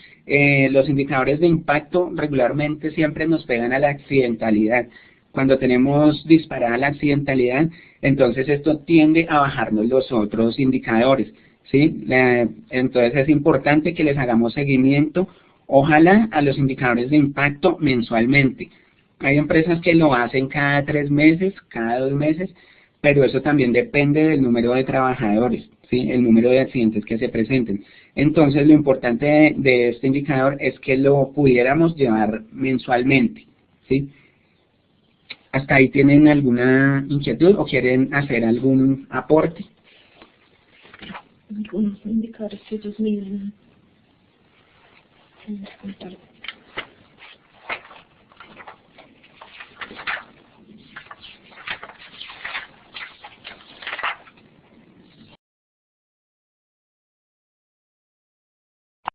Los indicadores de impacto regularmente siempre nos pegan a la accidentalidad. Cuando tenemos disparada la accidentalidad, entonces esto tiende a bajarnos los otros indicadores, ¿sí? Entonces es importante que les hagamos seguimiento, ojalá a los indicadores de impacto mensualmente. Hay empresas que lo hacen cada 3 meses, cada 2 meses, pero eso también depende del número de trabajadores, ¿sí? El número de accidentes que se presenten. Entonces lo importante de este indicador es que lo pudiéramos llevar mensualmente, ¿sí? ¿Hasta ahí tienen alguna inquietud o quieren hacer algún aporte? Algunos indicadores que ellos miden.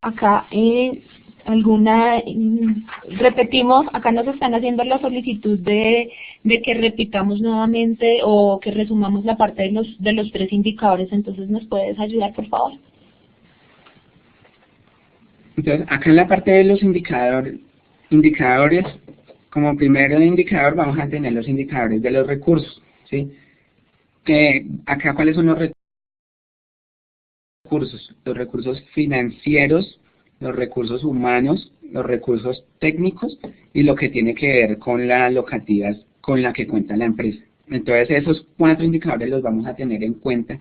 Acá repetimos, acá nos están haciendo la solicitud de que repitamos nuevamente o que resumamos la parte de los 3 indicadores, entonces ¿nos puedes ayudar, por favor? Entonces, acá en la parte de los indicadores, como primero indicador vamos a tener los indicadores de los recursos, ¿sí? Que acá, ¿cuáles son los recursos? Los recursos financieros, los recursos humanos, los recursos técnicos y lo que tiene que ver con las locativas con la que cuenta la empresa. Entonces, esos 4 indicadores los vamos a tener en cuenta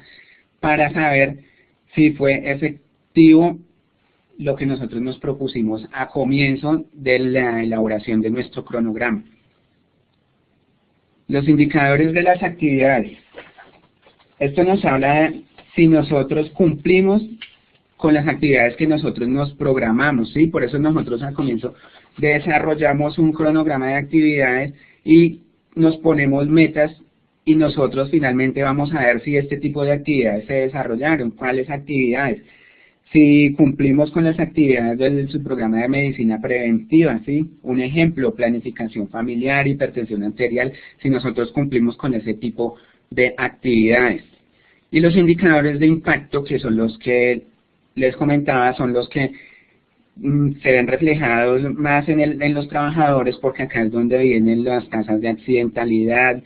para saber si fue efectivo lo que nosotros nos propusimos a comienzo de la elaboración de nuestro cronograma. Los indicadores de las actividades. Esto nos habla de si nosotros cumplimos con las actividades que nosotros nos programamos, ¿sí? Por eso nosotros al comienzo desarrollamos un cronograma de actividades y nos ponemos metas y nosotros finalmente vamos a ver si este tipo de actividades se desarrollaron, cuáles actividades. Si cumplimos con las actividades del subprograma de medicina preventiva, ¿sí? Un ejemplo, planificación familiar, hipertensión arterial, si nosotros cumplimos con ese tipo de actividades. Y los indicadores de impacto, que son los que les comentaba, son los que se ven reflejados más en los trabajadores, porque acá es donde vienen las tasas de accidentalidad,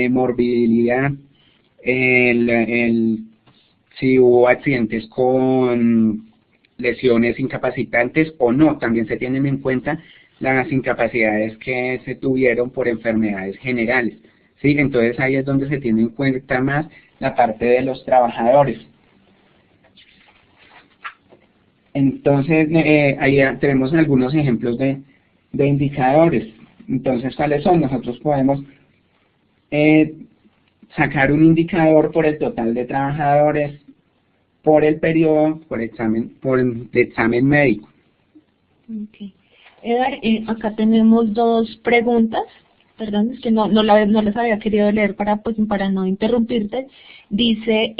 morbilidad, si hubo accidentes con lesiones incapacitantes o no. También se tienen en cuenta las incapacidades que se tuvieron por enfermedades generales, ¿sí? Entonces ahí es donde se tiene en cuenta más la parte de los trabajadores. Entonces ahí tenemos algunos ejemplos de indicadores. Entonces, ¿cuáles son? Nosotros podemos sacar un indicador por el total de trabajadores, por el periodo, por el examen médico. Okay. Edgar, acá tenemos 2 preguntas, perdón, es que no las había querido leer para no interrumpirte. Dice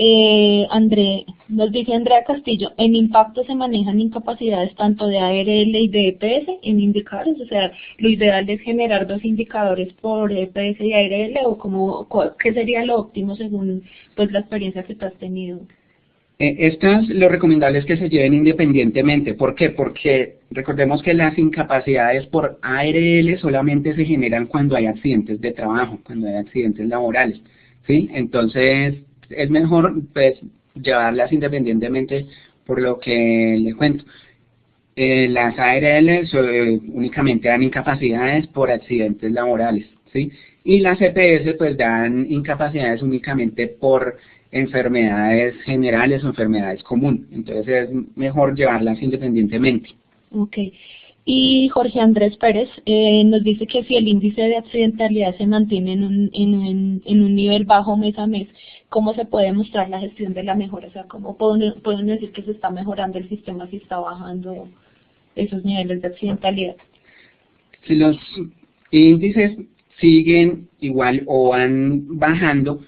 nos dice Andrea Castillo, en impacto se manejan incapacidades tanto de ARL y de EPS en indicadores, o sea, lo ideal es generar 2 indicadores por EPS y ARL, o ¿qué sería lo óptimo según pues la experiencia que tú has tenido? Lo recomendable es que se lleven independientemente. ¿Por qué? Porque recordemos que las incapacidades por ARL solamente se generan cuando hay accidentes de trabajo, cuando hay accidentes laborales, ¿sí? Entonces, es mejor pues llevarlas independientemente, por lo que les cuento. Las ARL únicamente dan incapacidades por accidentes laborales, ¿sí? Y las EPS pues dan incapacidades únicamente por enfermedades generales o enfermedades comunes. Entonces es mejor llevarlas independientemente. Ok. Y Jorge Andrés Pérez nos dice que si el índice de accidentalidad se mantiene en un nivel bajo mes a mes, ¿cómo se puede mostrar la gestión de la mejora? O sea, ¿cómo podemos decir que se está mejorando el sistema si está bajando esos niveles de accidentalidad? Si los índices siguen igual o van bajando,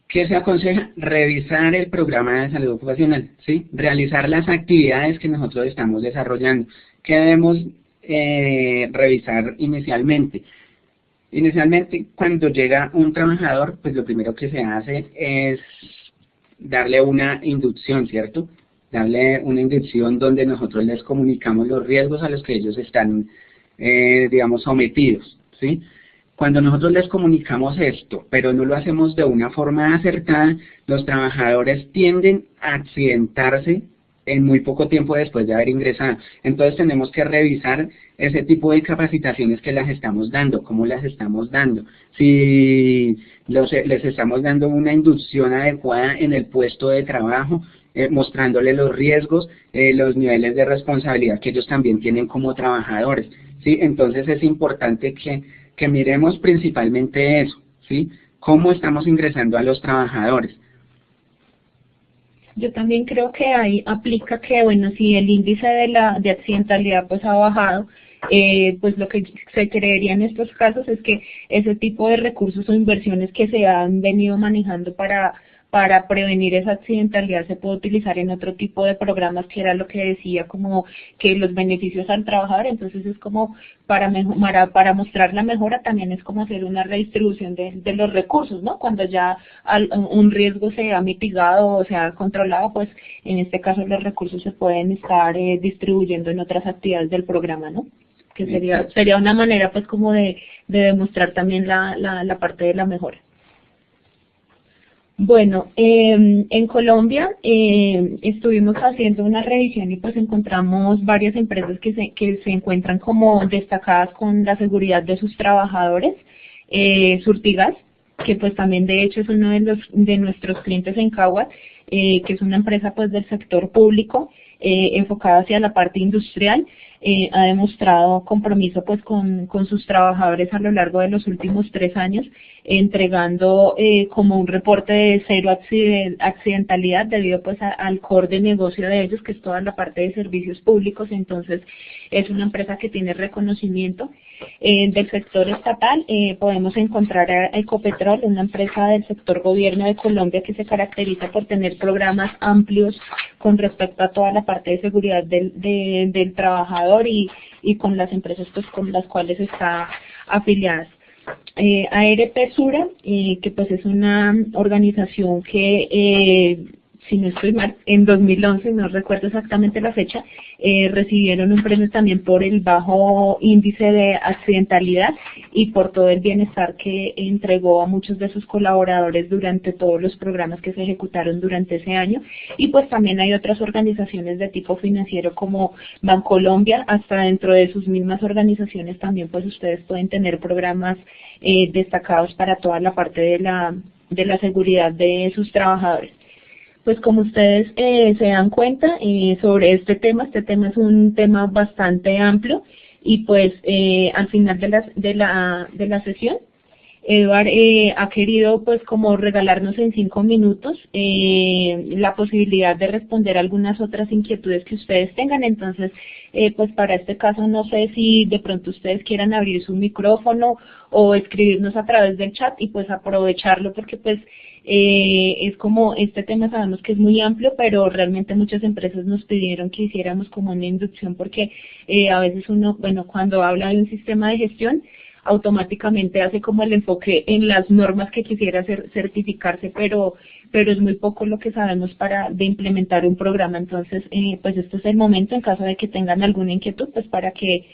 ¿qué se aconseja? Revisar el programa de salud ocupacional, ¿sí? Realizar las actividades que nosotros estamos desarrollando. ¿Qué debemos revisar inicialmente? Inicialmente, cuando llega un trabajador, pues lo primero que se hace es darle una inducción, ¿cierto? Darle una inducción donde nosotros les comunicamos los riesgos a los que ellos están, digamos, sometidos, ¿sí? Cuando nosotros les comunicamos esto, pero no lo hacemos de una forma acertada, los trabajadores tienden a accidentarse en muy poco tiempo después de haber ingresado. Entonces tenemos que revisar ese tipo de capacitaciones que las estamos dando, cómo las estamos dando. Si les estamos dando una inducción adecuada en el puesto de trabajo, mostrándoles los riesgos, los niveles de responsabilidad que ellos también tienen como trabajadores, ¿sí? Entonces es importante que miremos principalmente eso, ¿sí? Cómo estamos ingresando a los trabajadores. Yo también creo que ahí aplica que, bueno, si el índice de accidentalidad pues ha bajado, pues lo que se creería en estos casos es que ese tipo de recursos o inversiones que se han venido manejando para para prevenir esa accidentalidad se puede utilizar en otro tipo de programas, que era lo que decía, como que los beneficios al trabajador. Entonces es como para mostrar la mejora, también es como hacer una redistribución de los recursos, ¿no? Cuando ya un riesgo se ha mitigado o se ha controlado, pues en este caso los recursos se pueden estar distribuyendo en otras actividades del programa, ¿no? Que sería una manera pues como de demostrar también la parte de la mejora. Bueno, en Colombia estuvimos haciendo una revisión y pues encontramos varias empresas que se encuentran como destacadas con la seguridad de sus trabajadores. Surtigas, que pues también de hecho es uno de nuestros clientes en Caguas, que es una empresa pues del sector público, enfocada hacia la parte industrial. Ha demostrado compromiso pues con sus trabajadores a lo largo de los últimos 3 años, entregando como un reporte de 0 accidentalidad debido pues al core de negocio de ellos, que es toda la parte de servicios públicos. Entonces es una empresa que tiene reconocimiento. Del sector estatal podemos encontrar a Ecopetrol, una empresa del sector gobierno de Colombia que se caracteriza por tener programas amplios con respecto a toda la parte de seguridad del trabajador y con las empresas pues con las cuales está afiliadas. ARP Sura, que pues es una organización que, si no estoy mal, en 2011, no recuerdo exactamente la fecha, recibieron un premio también por el bajo índice de accidentalidad y por todo el bienestar que entregó a muchos de sus colaboradores durante todos los programas que se ejecutaron durante ese año. Y pues también hay otras organizaciones de tipo financiero como Bancolombia. Hasta dentro de sus mismas organizaciones también pues ustedes pueden tener programas destacados para toda la parte de la seguridad de sus trabajadores. Pues como ustedes se dan cuenta sobre este tema es un tema bastante amplio y pues al final de la sesión, Eduard ha querido pues como regalarnos en 5 minutos la posibilidad de responder algunas otras inquietudes que ustedes tengan. Entonces pues para este caso no sé si de pronto ustedes quieran abrir su micrófono o escribirnos a través del chat y pues aprovecharlo, porque pues es como este tema sabemos que es muy amplio, pero realmente muchas empresas nos pidieron que hiciéramos como una inducción, porque a veces uno, bueno, cuando habla de un sistema de gestión, automáticamente hace como el enfoque en las normas que quisiera certificarse, pero es muy poco lo que sabemos de implementar un programa. Entonces, pues este es el momento, en caso de que tengan alguna inquietud, pues para que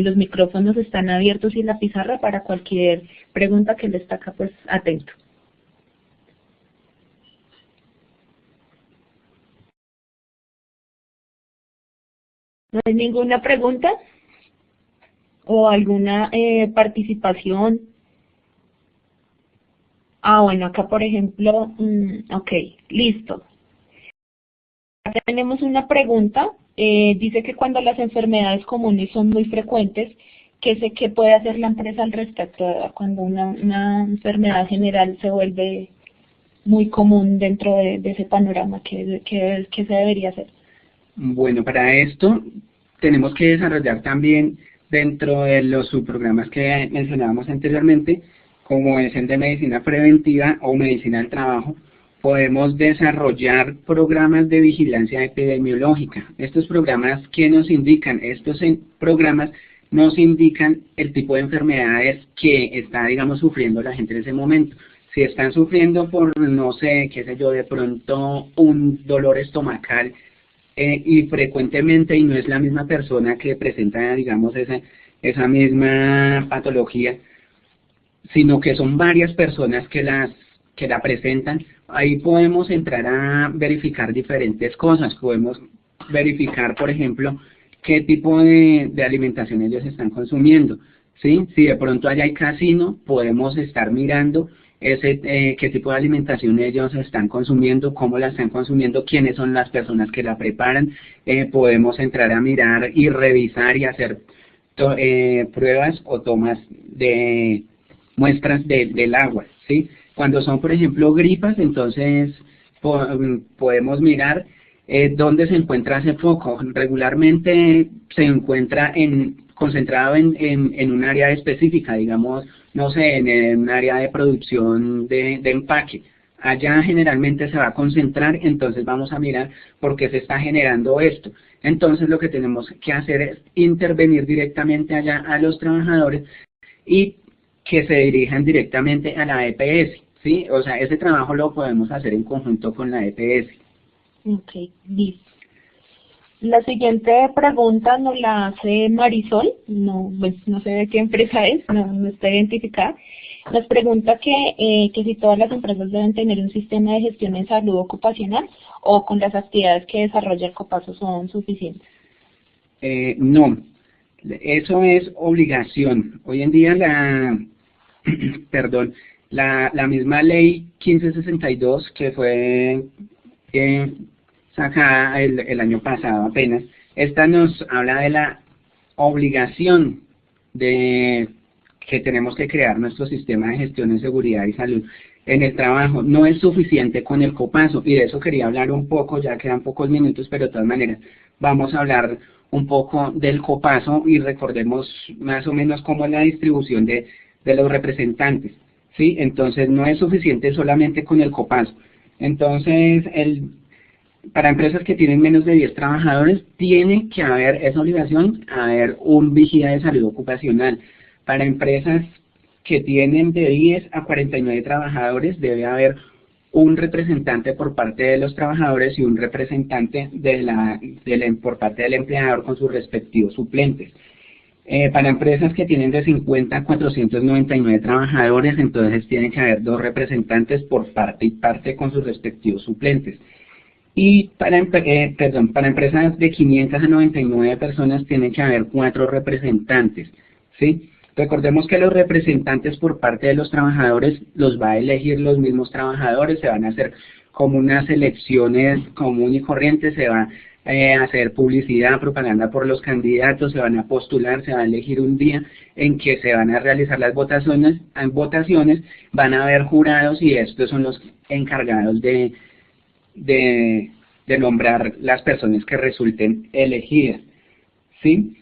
los micrófonos están abiertos y la pizarra para cualquier pregunta que les toca, pues atento. ¿No hay ninguna pregunta o alguna participación? Bueno, acá por ejemplo, ok, listo. Acá tenemos una pregunta, dice que cuando las enfermedades comunes son muy frecuentes, ¿qué puede hacer la empresa al respecto? Cuando una enfermedad general se vuelve muy común dentro de ese panorama, ¿qué se debería hacer? Bueno, para esto tenemos que desarrollar también dentro de los subprogramas que mencionábamos anteriormente, como es el de medicina preventiva o medicina del trabajo, podemos desarrollar programas de vigilancia epidemiológica. Estos programas, ¿qué nos indican? Estos programas nos indican el tipo de enfermedades que está, digamos, sufriendo la gente en ese momento. Si están sufriendo por, no sé, qué sé yo, de pronto un dolor estomacal, y frecuentemente, y no es la misma persona que presenta, digamos, esa misma patología, sino que son varias personas que la presentan, ahí podemos entrar a verificar diferentes cosas. Podemos verificar, por ejemplo, qué tipo de alimentación ellos están consumiendo, ¿sí? Si de pronto allá hay casino, podemos estar mirando qué tipo de alimentación ellos están consumiendo, cómo la están consumiendo, quiénes son las personas que la preparan. Podemos entrar a mirar y revisar y hacer pruebas o tomas de muestras del agua, ¿sí? Cuando son, por ejemplo, gripas, entonces podemos mirar dónde se encuentra ese foco. Regularmente se encuentra concentrado en un área específica, digamos, no sé, en un área de producción de empaque. allá generalmente se va a concentrar, entonces vamos a mirar por qué se está generando esto. Entonces lo que tenemos que hacer es intervenir directamente allá a los trabajadores y que se dirijan directamente a la EPS, ¿sí? O sea, ese trabajo lo podemos hacer en conjunto con la EPS. Ok, listo. La siguiente pregunta nos la hace Marisol, no, pues, no sé de qué empresa es, no está identificada. Nos pregunta que si todas las empresas deben tener un sistema de gestión en salud ocupacional o con las actividades que desarrolla el Copaso son suficientes. No, eso es obligación. Hoy en día perdón, la misma ley 1562 que fue sacada el año pasado apenas, esta nos habla de la obligación de que tenemos que crear nuestro sistema de gestión de seguridad y salud en el trabajo. No es suficiente con el Copaso, y de eso quería hablar un poco, ya quedan pocos minutos, pero de todas maneras vamos a hablar un poco del Copaso y recordemos más o menos cómo es la distribución de los representantes, ¿sí? Entonces no es suficiente solamente con el Copaso. Entonces, para empresas que tienen menos de 10 trabajadores, tiene que haber esa obligación, haber un vigía de salud ocupacional. Para empresas que tienen de 10 a 49 trabajadores, debe haber un representante por parte de los trabajadores y un representante por parte del empleador con sus respectivos suplentes. Para empresas que tienen de 50 a 499 trabajadores, entonces tiene que haber 2 representantes por parte y parte con sus respectivos suplentes. Y para empresas de 500 a 99 personas tienen que haber 4 representantes, ¿sí? Recordemos que los representantes por parte de los trabajadores los va a elegir los mismos trabajadores, se van a hacer como unas elecciones común y corriente, se va a hacer publicidad, propaganda por los candidatos, se van a postular, se va a elegir un día en que se van a realizar las votaciones, van a haber jurados y estos son los encargados de nombrar las personas que resulten elegidas, ¿sí?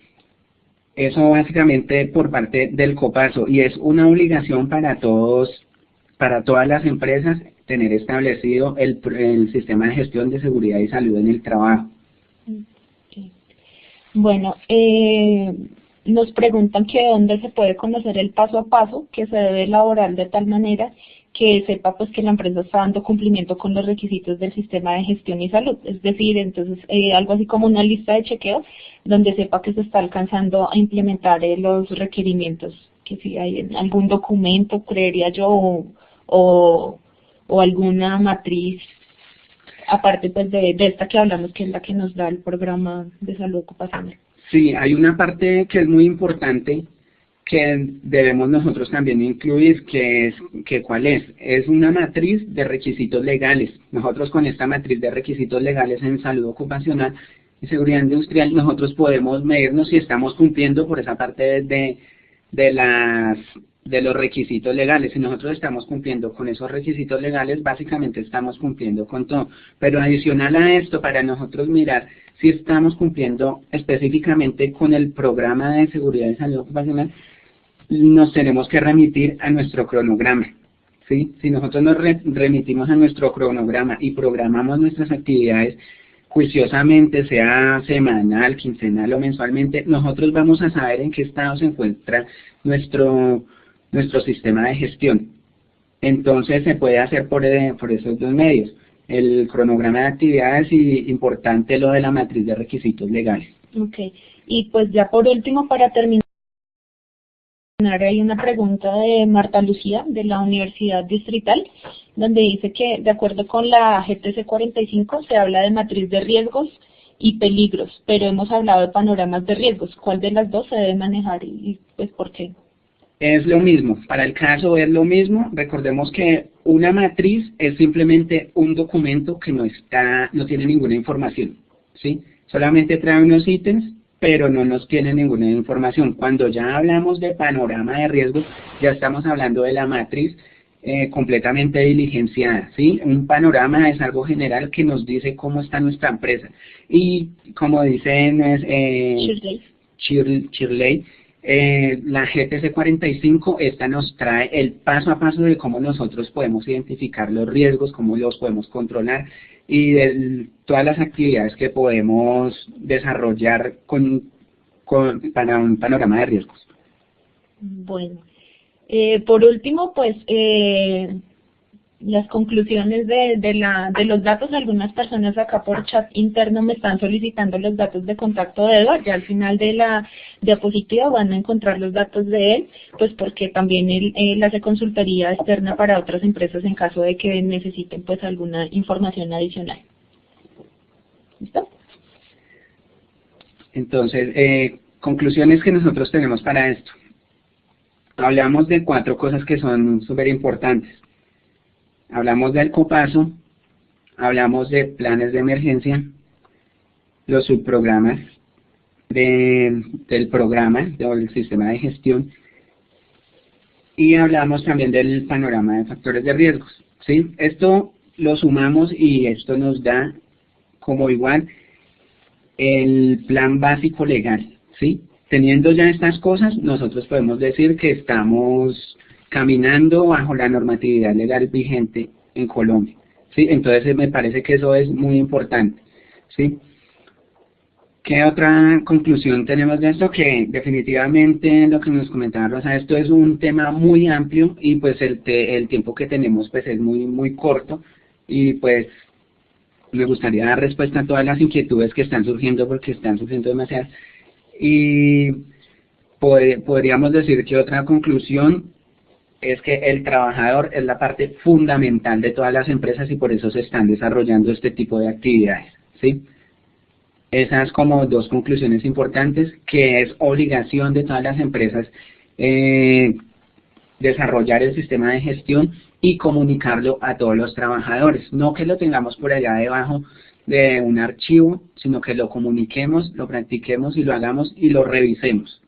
Eso básicamente por parte del Copaso, y es una obligación para todas las empresas tener establecido el sistema de gestión de seguridad y salud en el trabajo. Okay. Bueno, nos preguntan que dónde se puede conocer el paso a paso que se debe elaborar de tal manera que sepa pues que la empresa está dando cumplimiento con los requisitos del sistema de gestión y salud, es decir, entonces algo así como una lista de chequeo donde sepa que se está alcanzando a implementar los requerimientos, que si hay algún documento, creería yo, o alguna matriz, aparte pues de esta que hablamos, que es la que nos da el programa de salud ocupacional. Sí, hay una parte que es muy importante que debemos nosotros también incluir, ¿cuál es? Es una matriz de requisitos legales. Nosotros con esta matriz de requisitos legales en salud ocupacional y seguridad industrial, nosotros podemos medirnos si estamos cumpliendo por esa parte de los requisitos legales. Si nosotros estamos cumpliendo con esos requisitos legales, básicamente estamos cumpliendo con todo. Pero adicional a esto, para nosotros mirar si estamos cumpliendo específicamente con el programa de seguridad y salud ocupacional, nos tenemos que remitir a nuestro cronograma, ¿sí? Si nosotros nos remitimos a nuestro cronograma y programamos nuestras actividades juiciosamente, sea semanal, quincenal o mensualmente, nosotros vamos a saber en qué estado se encuentra nuestro sistema de gestión. Entonces se puede hacer por esos 2 medios, el cronograma de actividades y importante lo de la matriz de requisitos legales. Ok, y pues ya por último, para terminar, hay una pregunta de Marta Lucía de la Universidad Distrital, donde dice que de acuerdo con la GTC 45 se habla de matriz de riesgos y peligros, pero hemos hablado de panoramas de riesgos. ¿Cuál de las dos se debe manejar y pues por qué? Es lo mismo, para el caso es lo mismo. Recordemos que una matriz es simplemente un documento que no tiene ninguna información, ¿sí? Solamente trae unos ítems, pero no nos tiene ninguna información. Cuando ya hablamos de panorama de riesgos, ya estamos hablando de la matriz completamente diligenciada, ¿sí? Un panorama es algo general que nos dice cómo está nuestra empresa. Y como dicen Shirley, La GTC 45, esta nos trae el paso a paso de cómo nosotros podemos identificar los riesgos, cómo los podemos controlar y de todas las actividades que podemos desarrollar para un panorama de riesgos. Bueno, por último, pues las conclusiones de los datos. Algunas personas acá por chat interno me están solicitando los datos de contacto de Eduard. Ya al final de la diapositiva van a encontrar los datos de él, pues porque también él hace consultoría externa para otras empresas en caso de que necesiten pues alguna información adicional. ¿Listo? Entonces, conclusiones que nosotros tenemos para esto. Hablamos de 4 cosas que son súper importantes. Hablamos del copazo, hablamos de planes de emergencia, los subprogramas del programa, del sistema de gestión, y hablamos también del panorama de factores de riesgos, ¿sí? Esto lo sumamos y esto nos da como igual el plan básico legal, ¿sí? Teniendo ya estas cosas, nosotros podemos decir que estamos caminando bajo la normatividad legal vigente en Colombia, ¿sí? Entonces me parece que eso es muy importante, ¿sí? ¿Qué otra conclusión tenemos de esto? Que definitivamente lo que nos comentaba Rosa, esto es un tema muy amplio y pues el tiempo que tenemos pues es muy corto y pues me gustaría dar respuesta a todas las inquietudes que están surgiendo porque están surgiendo demasiadas. Y podríamos decir que otra conclusión es que el trabajador es la parte fundamental de todas las empresas y por eso se están desarrollando este tipo de actividades, ¿sí? Esas como 2 conclusiones importantes, que es obligación de todas las empresas desarrollar el sistema de gestión y comunicarlo a todos los trabajadores. No que lo tengamos por allá debajo de un archivo, sino que lo comuniquemos, lo practiquemos y lo hagamos y lo revisemos.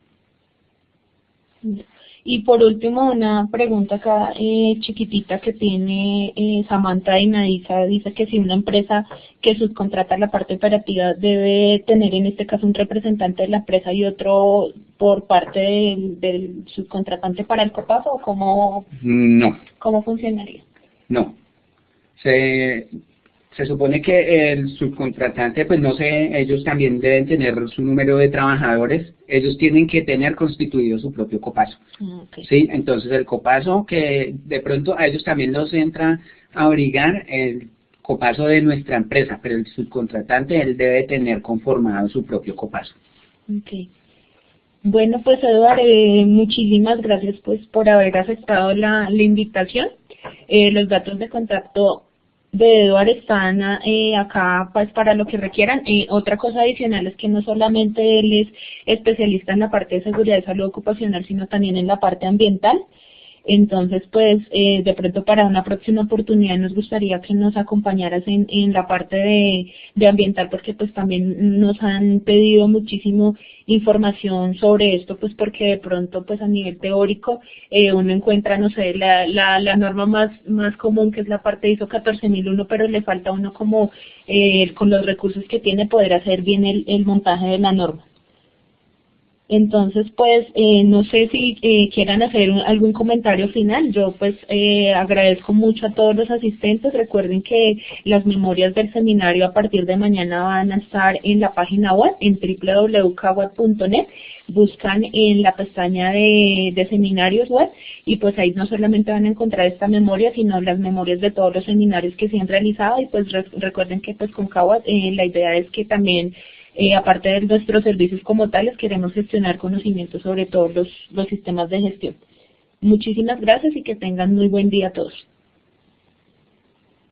Y por último, una pregunta acá chiquitita que tiene Samantha Inadiza. Dice que si una empresa que subcontrata la parte operativa debe tener en este caso un representante de la empresa y otro por parte del subcontratante para el copazo, ¿o cómo funcionaría? No. Se supone que el subcontratante, pues no sé, ellos también deben tener su número de trabajadores, ellos tienen que tener constituido su propio copazo. Okay. ¿Sí? Entonces el copazo que de pronto a ellos también los entra a obligar el copazo de nuestra empresa, pero el subcontratante él debe tener conformado su propio copazo. Okay. Bueno, pues Eduard, muchísimas gracias pues por haber aceptado la invitación. Los datos de contacto de Eduard están acá pues para lo que requieran. Otra cosa adicional es que no solamente él es especialista en la parte de seguridad y salud ocupacional, sino también en la parte ambiental. Entonces, pues, de pronto para una próxima oportunidad nos gustaría que nos acompañaras en la parte de ambiental, porque pues también nos han pedido muchísimo información sobre esto, pues porque de pronto, pues a nivel teórico, uno encuentra, no sé, la norma más común, que es la parte ISO 14001, pero le falta a uno como, con los recursos que tiene, poder hacer bien el montaje de la norma. Entonces, pues, no sé si quieran hacer algún comentario final. Yo, pues, agradezco mucho a todos los asistentes. Recuerden que las memorias del seminario a partir de mañana van a estar en la página web, en www.cawad.net. Buscan en la pestaña de seminarios web y pues ahí no solamente van a encontrar esta memoria, sino las memorias de todos los seminarios que se han realizado. Y pues recuerden que pues con Cawad la idea es que también aparte de nuestros servicios como tales, queremos gestionar conocimientos sobre todos los sistemas de gestión. Muchísimas gracias y que tengan muy buen día a todos.